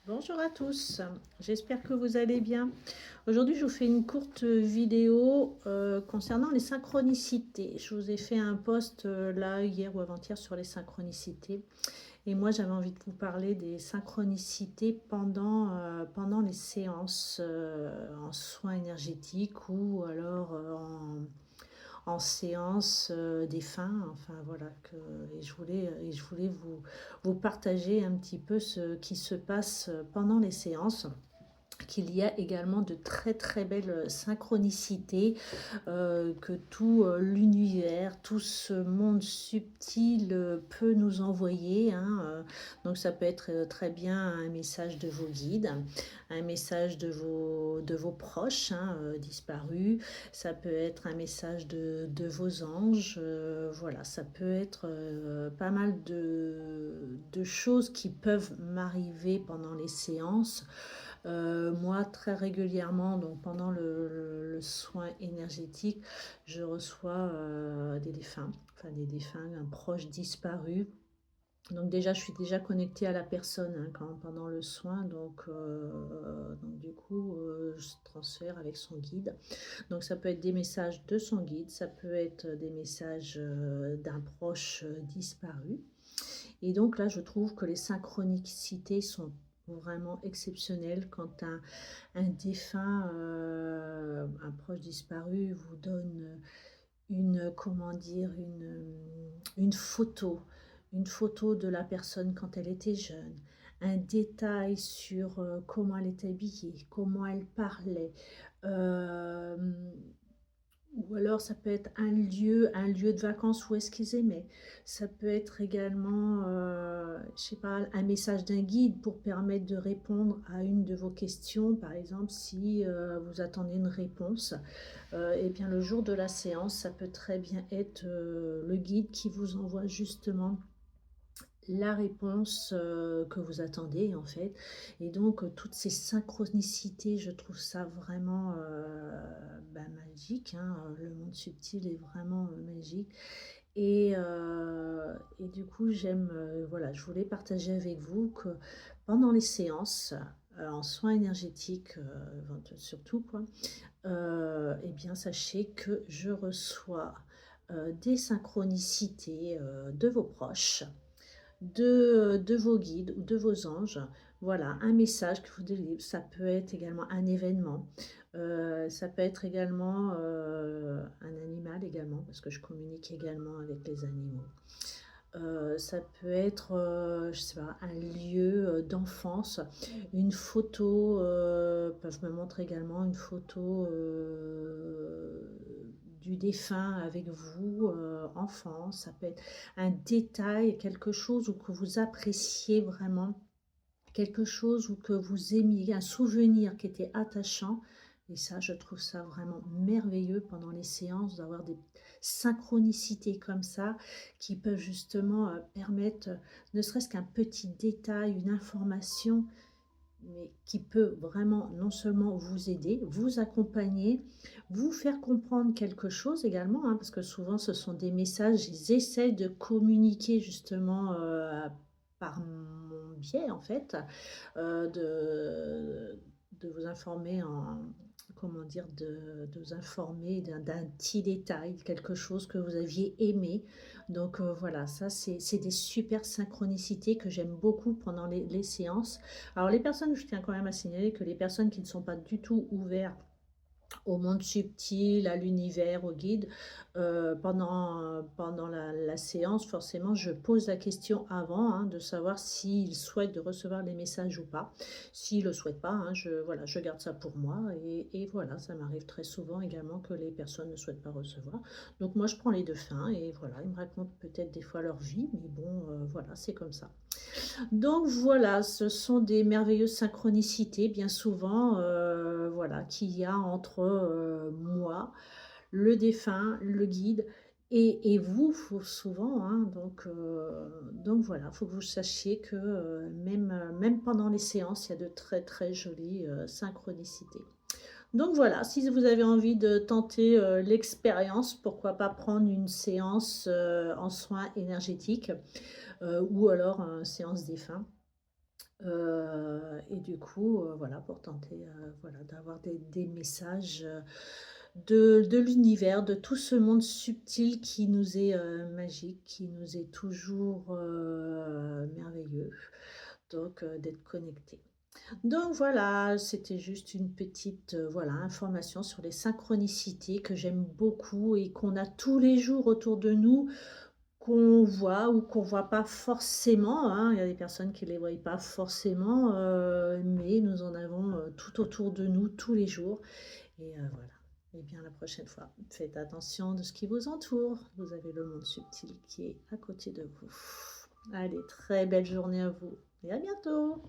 Bonjour à tous, j'espère que vous allez bien. Aujourd'hui, je vous fais une courte vidéo concernant les synchronicités. Je vous ai fait un post là hier ou avant-hier sur les synchronicités. Et moi, j'avais envie de vous parler des synchronicités pendant les séances en soins énergétiques ou alors en séance des fins. Enfin voilà, et je voulais vous partager un petit peu ce qui se passe pendant les séances, qu'il y a également de très très belles synchronicités, que tout l'univers, tout ce monde subtil peut nous envoyer, hein. Donc ça peut être très bien un message de vos guides, un message de vos proches, hein, disparus, ça peut être un message de vos anges, voilà, ça peut être pas mal de choses qui peuvent m'arriver pendant les séances. Moi, très régulièrement, donc pendant le soin énergétique, je reçois des défunts, enfin des défunts, un proche disparu. Donc déjà, je suis déjà connectée à la personne, hein, pendant le soin, donc du coup, je transfère avec son guide. Donc ça peut être des messages de son guide, ça peut être des messages d'un proche disparu. Et donc là, je trouve que les synchronicités sont vraiment exceptionnelles quand un défunt, un proche disparu vous donne comment dire, une photo de la personne quand elle était jeune, un détail sur comment elle était habillée, comment elle parlait, euh, ou alors ça peut être un lieu de vacances où est-ce qu'ils aimaient. Ça peut être également, je sais pas, un message d'un guide pour permettre de répondre à une de vos questions. Par exemple, si vous attendez une réponse, et bien le jour de la séance, ça peut très bien être le guide qui vous envoie justement la réponse que vous attendez en fait. Et donc toutes ces synchronicités, je trouve ça vraiment magique, hein. Le monde subtil est vraiment magique. Et du coup, voilà, je voulais partager avec vous que pendant les séances, en soins énergétiques, surtout quoi, eh bien sachez que je reçois des synchronicités de vos proches, de vos guides ou de vos anges. Voilà, un message que vous délivrez. Ça peut être également un événement. Ça peut être également un animal également, parce que je communique également avec les animaux. Ça peut être, je sais pas, un lieu d'enfance, une photo, peuvent me montrer également une photo du défunt avec vous, enfant. Ça peut être un détail, quelque chose ou que vous appréciez vraiment, quelque chose ou que vous aimiez, un souvenir qui était attachant. Et ça, je trouve ça vraiment merveilleux pendant les séances d'avoir des synchronicités comme ça qui peuvent justement permettre, ne serait-ce qu'un petit détail, une information, mais qui peut vraiment non seulement vous aider, vous accompagner, vous faire comprendre quelque chose également, hein, parce que souvent ce sont des messages, ils essaient de communiquer justement par mon biais en fait, de vous informer comment dire, de vous informer d'un petit détail, quelque chose que vous aviez aimé. Donc voilà, ça c'est des super synchronicités que j'aime beaucoup pendant les séances. Alors les personnes, je tiens quand même à signaler que les personnes qui ne sont pas du tout ouvertes au monde subtil, à l'univers, au guide. Pendant la séance, forcément, je pose la question avant, hein, de savoir s'ils souhaitent de recevoir les messages ou pas. S'ils ne le souhaitent pas, hein, voilà, je garde ça pour moi. Et voilà, ça m'arrive très souvent également que les personnes ne souhaitent pas recevoir. Donc moi, je prends les deux fins et voilà, ils me racontent peut-être des fois leur vie, mais bon, voilà, c'est comme ça. Donc voilà, ce sont des merveilleuses synchronicités, bien souvent, voilà, qu'il y a entre moi, le défunt, le guide et vous, souvent, hein. Donc voilà, il faut que vous sachiez que même pendant les séances, il y a de très très jolies synchronicités. Donc voilà, si vous avez envie de tenter l'expérience, pourquoi pas prendre une séance en soins énergétiques ou alors séance défunt. Et du coup, voilà, pour tenter voilà, d'avoir des messages de l'univers, de tout ce monde subtil qui nous est magique, qui nous est toujours merveilleux. Donc, d'être connecté. Donc voilà, c'était juste une petite voilà, information sur les synchronicités que j'aime beaucoup et qu'on a tous les jours autour de nous, qu'on voit ou qu'on voit pas forcément, hein. Il y a des personnes qui les voient pas forcément, mais nous en avons tout autour de nous tous les jours. Et voilà. Et bien la prochaine fois, faites attention de ce qui vous entoure. Vous avez le monde subtil qui est à côté de vous. Allez, très belle journée à vous et à bientôt.